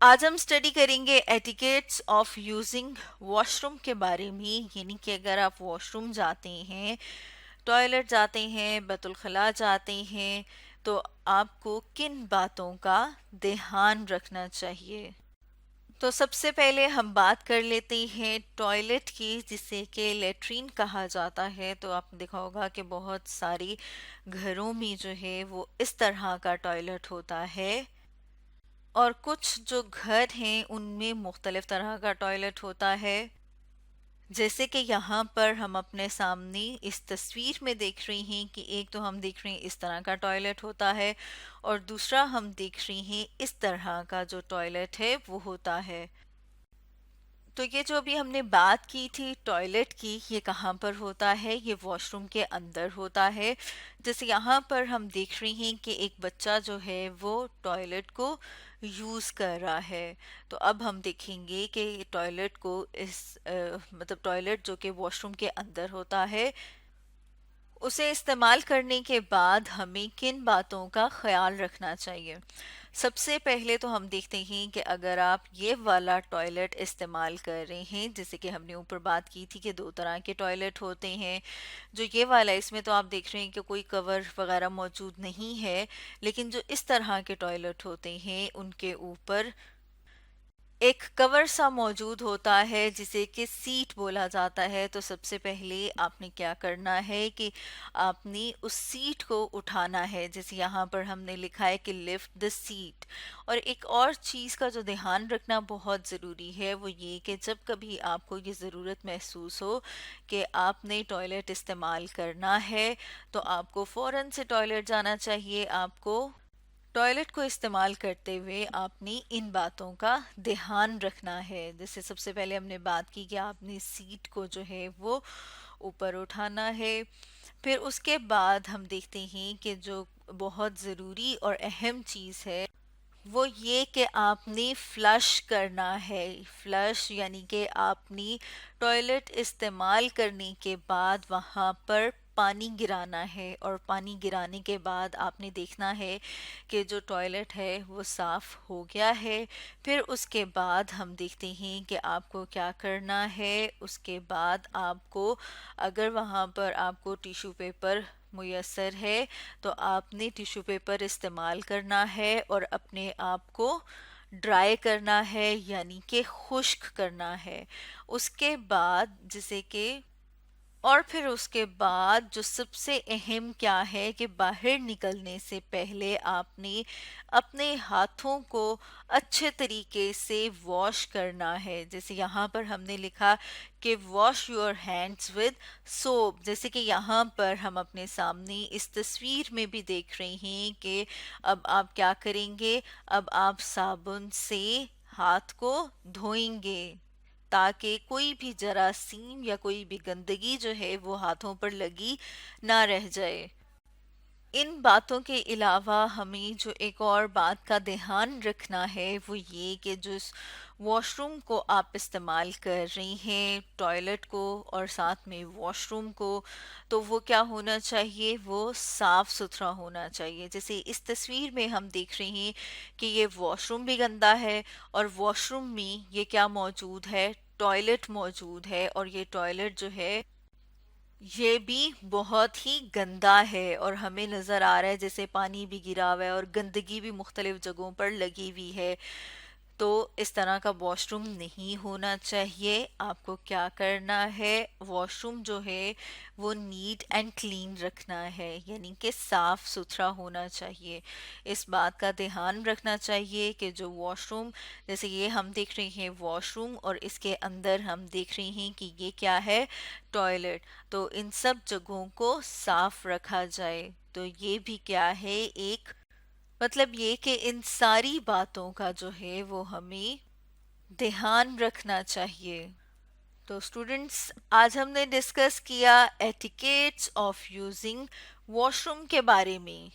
آج ہم اسٹڈی کریں گے etiquettes of using wash room کے بارے میں، یعنی کہ اگر آپ واش روم جاتے ہیں، ٹوائلٹ جاتے ہیں، بیت الخلاء جاتے ہیں، تو آپ کو کن باتوں کا دھیان رکھنا چاہیے۔ تو سب سے پہلے ہم بات کر لیتے ہیں ٹوائلٹ کی، جسے کہ لیٹرین کہا جاتا ہے۔ تو آپ نے دیکھا ہوگا کہ بہت ساری گھروں میں جو ہے وہ اس طرح کا ٹوائلٹ ہوتا ہے، اور کچھ جو گھر ہیں ان میں مختلف طرح کا ٹوائلٹ ہوتا ہے، جیسے کہ یہاں پر ہم اپنے سامنے اس تصویر میں دیکھ رہے ہیں کہ ایک تو ہم دیکھ رہے ہیں اس طرح کا ٹوائلٹ ہوتا ہے، اور دوسرا ہم دیکھ رہے ہیں اس طرح کا جو ٹوائلٹ ہے وہ ہوتا ہے۔ تو یہ جو ابھی ہم نے بات کی تھی ٹوائلٹ کی، یہ کہاں پر ہوتا ہے؟ یہ واش روم کے اندر ہوتا ہے۔ جیسے یہاں پر ہم دیکھ رہے ہیں کہ ایک بچہ جو ہے وہ ٹوائلٹ کو یوز کر رہا ہے۔ تو اب ہم دیکھیں گے کہ ٹوائلٹ کو مطلب ٹوائلٹ جو کہ واش روم کے اندر ہوتا ہے، اسے استعمال کرنے کے بعد ہمیں کن باتوں کا خیال رکھنا چاہیے۔ سب سے پہلے تو ہم دیکھتے ہیں کہ اگر آپ یہ والا ٹوائلٹ استعمال کر رہے ہیں، جیسے کہ ہم نے اوپر بات کی تھی کہ دو طرح کے ٹوائلٹ ہوتے ہیں، جو یہ والا اس میں تو آپ دیکھ رہے ہیں کہ کوئی کور وغیرہ موجود نہیں ہے، لیکن جو اس طرح کے ٹوائلٹ ہوتے ہیں ان کے اوپر ایک کور سا موجود ہوتا ہے جسے کہ سیٹ بولا جاتا ہے۔ تو سب سے پہلے آپ نے کیا کرنا ہے کہ آپ نے اس سیٹ کو اٹھانا ہے، جیسے یہاں پر ہم نے لکھا ہے کہ لفٹ دا سیٹ۔ اور ایک اور چیز کا جو دھیان رکھنا بہت ضروری ہے وہ یہ کہ جب کبھی آپ کو یہ ضرورت محسوس ہو کہ آپ نے ٹوائلٹ استعمال کرنا ہے، تو آپ کو فوراً سے ٹوائلٹ جانا چاہیے۔ آپ کو ٹوائلٹ کو استعمال کرتے ہوئے آپ نے ان باتوں کا دھیان رکھنا ہے۔ جیسے سب سے پہلے ہم نے بات کی کہ آپ نے سیٹ کو جو ہے وہ اوپر اٹھانا ہے۔ پھر اس کے بعد ہم دیکھتے ہیں کہ جو بہت ضروری اور اہم چیز ہے وہ یہ کہ آپ نے فلش کرنا ہے۔ فلش یعنی کہ آپ نے ٹوائلٹ استعمال کرنے کے بعد وہاں پر پانی گرانا ہے، اور پانی گرانے کے بعد آپ نے دیکھنا ہے کہ جو ٹوائلٹ ہے وہ صاف ہو گیا ہے۔ پھر اس کے بعد ہم دیکھتے ہیں کہ آپ کو کیا کرنا ہے۔ اس کے بعد آپ کو اگر وہاں پر آپ کو ٹیشو پیپر میسر ہے تو آپ نے ٹیشو پیپر استعمال کرنا ہے اور اپنے آپ کو ڈرائی کرنا ہے، یعنی کہ خشک کرنا ہے۔ اس کے بعد جسے کہ اور پھر اس کے بعد جو سب سے اہم کیا ہے کہ باہر نکلنے سے پہلے آپ نے اپنے ہاتھوں کو اچھے طریقے سے واش کرنا ہے۔ جیسے یہاں پر ہم نے لکھا کہ wash your hands with soap, جیسے کہ یہاں پر ہم اپنے سامنے اس تصویر میں بھی دیکھ رہے ہیں کہ اب آپ کیا کریں گے، اب آپ صابن سے ہاتھ کو دھوئیں گے تاکہ کوئی بھی جراثیم یا کوئی بھی گندگی جو ہے وہ ہاتھوں پر لگی نہ رہ جائے۔ ان باتوں کے علاوہ ہمیں جو ایک اور بات کا دھیان رکھنا ہے وہ یہ کہ جو اس واش روم کو آپ استعمال کر رہی ہیں، ٹوائلٹ کو اور ساتھ میں واش روم کو، تو وہ کیا ہونا چاہیے، وہ صاف ستھرا ہونا چاہیے۔ جیسے اس تصویر میں ہم دیکھ رہے ہیں کہ یہ واش روم بھی گندا ہے، اور واش روم میں یہ کیا موجود ہے، ٹوائلٹ موجود ہے، اور یہ ٹوائلٹ جو ہے یہ بھی بہت ہی گندا ہے، اور ہمیں نظر آ رہا ہے جیسے پانی بھی گرا ہوا ہے اور گندگی بھی مختلف جگہوں پر لگی ہوئی ہے۔ تو اس طرح کا واش روم نہیں ہونا چاہیے۔ آپ کو کیا کرنا ہے، واش روم جو ہے وہ نیٹ اینڈ کلین رکھنا ہے، یعنی کہ صاف ستھرا ہونا چاہیے۔ اس بات کا دھیان رکھنا چاہیے کہ جو واش روم، جیسے یہ ہم دیکھ رہے ہیں واش روم، اور اس کے اندر ہم دیکھ رہے ہیں کہ یہ کیا ہے، ٹوائلٹ، تو ان سب جگہوں کو صاف رکھا جائے۔ تو یہ بھی کیا ہے، ایک مطلب یہ کہ ان ساری باتوں کا جو ہے وہ ہمیں دھیان رکھنا چاہیے۔ تو اسٹوڈنٹس، آج ہم نے ڈسکس کیا etiquettes of using wash room کے بارے میں۔